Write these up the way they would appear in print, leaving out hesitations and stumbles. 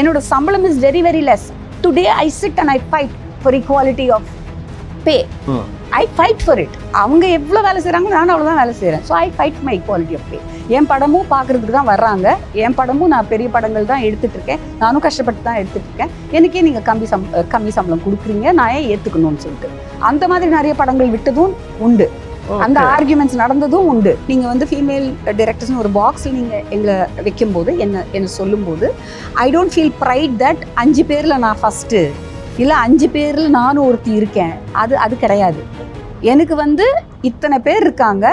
என்னோட சம்பளம் is very very less. Today I sit and I fight for equality of pay. I fight for it. அவங்க எவ்வளோ வேலை செய்கிறாங்க, நானும் அவ்வளோதான் வேலை செய்கிறேன். So I fight my equality of pay. என் படமும் பார்க்குறதுக்கு தான் வர்றாங்க. என் படமும் நான் பெரிய படங்கள் தான் எடுத்துகிட்டு இருக்கேன். நானும் கஷ்டப்பட்டு தான் எடுத்துகிட்டு இருக்கேன். எனக்கே நீங்கள் கம்மி சம்பளம் கொடுக்குறீங்க, நான் ஏன் ஏற்றுக்கணும்னு சொல்லிட்டு அந்த மாதிரி நிறைய படங்கள் விட்டதும் உண்டு. அந்த ஆர்குமெண்ட்ஸ் நடந்ததும் உண்டு. நீங்கள் வந்து ஃபீமேல் டைரக்டர்ஸ்னு ஒரு பாக்ஸில் நீங்கள் எங்களை வைக்கும்போது என்ன சொல்லும்போது I don't feel pride that 5 பேரில் நான் ஃபஸ்ட்டு இல்லை 5 பேரில் நானும் ஒருத்தி இருக்கேன். அது கிடையாது. எனக்கு வந்து இத்தனை பேர் இருக்காங்க,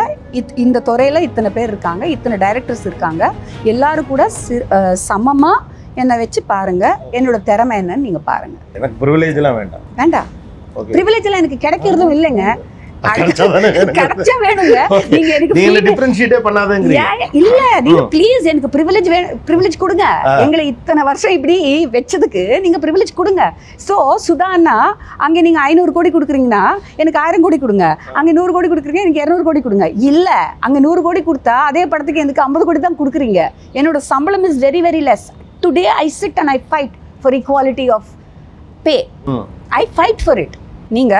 இந்த துறையில் இத்தனை பேர் இருக்காங்க, இத்தனை டைரக்டர்ஸ் இருக்காங்க, எல்லாரும் கூட சமமாக என்னை வச்சு பாருங்க, என்னோட திறமை என்னன்னு நீங்கள் பாருங்க. எனக்கு ப்ரிவிலேஜ்லாம் வேண்டாம். ப்ரிவிலேஜ்லாம் எனக்கு கிடைக்கிறதும் இல்லைங்க. கிடைச்சா வேணுங்க. நீங்க எனக்கு டிஃபரன்ஷியேட்டே பண்ணாதீங்க. இல்ல, நீங்க ப்ளீஸ் எனக்கு பிரிவிலேஜ் கொடுங்க. எங்களை இத்தனை வருஷம் இப்படி வெச்சதுக்கு நீங்க பிரிவிலேஜ் கொடுங்க. சோ சுதான்னா அங்க நீங்க 500 கோடி கொடுக்குறீங்கன்னா எனக்கு 1000 கோடி கொடுங்க. அங்க 100 கோடி கொடுக்குறீங்க, எனக்கு 200 கோடி கொடுங்க. இல்ல, அங்க 100 கோடி கொடுத்தா அதே படத்துக்கு எனக்கு 50 கோடி தான் கொடுக்குறீங்க. என்னோட சம்பளம் is very very less. Today I sit and I fight for equality of pay. I fight for it. நீங்க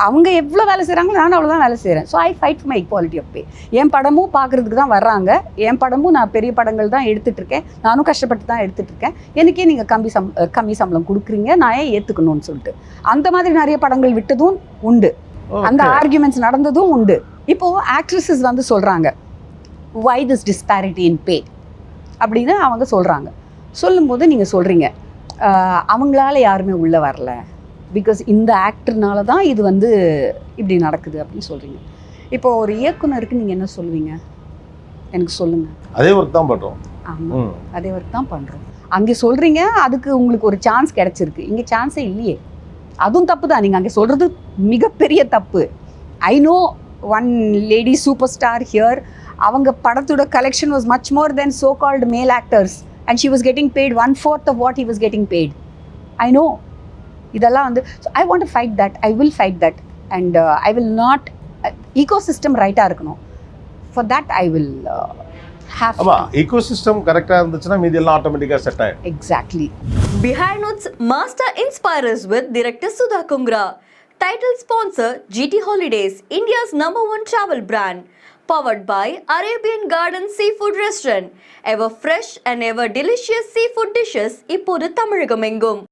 அவங்க எவ்வளோ வேலை செய்கிறாங்க, நானும் அவ்வளோதான் வேலை செய்கிறேன். So I fight my equality of pay. என் படமும் பார்க்குறதுக்கு தான் வர்றாங்க. என் படமும் நான் பெரிய படங்கள் தான் எடுத்துகிட்ருக்கேன். நானும் கஷ்டப்பட்டு தான் எடுத்துகிட்ருக்கேன். எனக்கே நீங்கள் கம்மி சம்பளம் கொடுக்குறீங்க, நான் ஏன் ஏற்றுக்கணும்னு சொல்லிட்டு அந்த மாதிரி நிறைய படங்கள் விட்டதும் உண்டு. அந்த ஆர்குமெண்ட்ஸ் நடந்ததும் உண்டு. இப்போது ஆக்ட்ரஸஸ் வந்து சொல்கிறாங்க வை திஸ் டிஸ்பாரிட்டி இன் பே அப்படின்னு அவங்க சொல்கிறாங்க. சொல்லும்போது நீங்கள் சொல்கிறீங்க அவங்களால யாருமே உள்ளே வரல, பிகாஸ் இந்த ஆக்டர்னால தான் இது வந்து இப்படி நடக்குது அப்படின்னு சொல்கிறீங்க. இப்போ ஒரு இயக்குனருக்கு நீங்கள் என்ன சொல்லுவீங்க எனக்கு சொல்லுங்கள். அதே ஒர்க் தான் பண்ணுறோம். ஆமாம், அதே ஒர்க் தான் பண்ணுறோம். அங்கே சொல்கிறீங்க அதுக்கு உங்களுக்கு ஒரு சான்ஸ் கிடச்சிருக்கு, இங்கே சான்ஸே இல்லையே. அதுவும் தப்பு தான். நீங்கள் அங்கே சொல்கிறது மிகப்பெரிய தப்பு. I know one lady super star here. அவங்க படத்தோட collection was much more than so called male actors and she was getting paid 1/4 of what he was getting paid. I know. இதெல்லாம் வந்து I want to fight that. I will fight that and I will not ecosystem ரைட்டாக இருக்கணும். For that I will have. ஆமாம், ecosystem கரெக்டாக இருந்துச்சுன்னா மீதி எல்லாம் ஆட்டோமேட்டிக்காக செட் ஆகிடும். Exactly. Behind Notes Master Inspires with Director Sudha Kungra. Title sponsor GT Holidays, India's #1 travel brand. Powered by Arabian Garden Seafood Restaurant. Ever fresh and ever delicious seafood dishes இப்போது தமிழகமெங்கும்.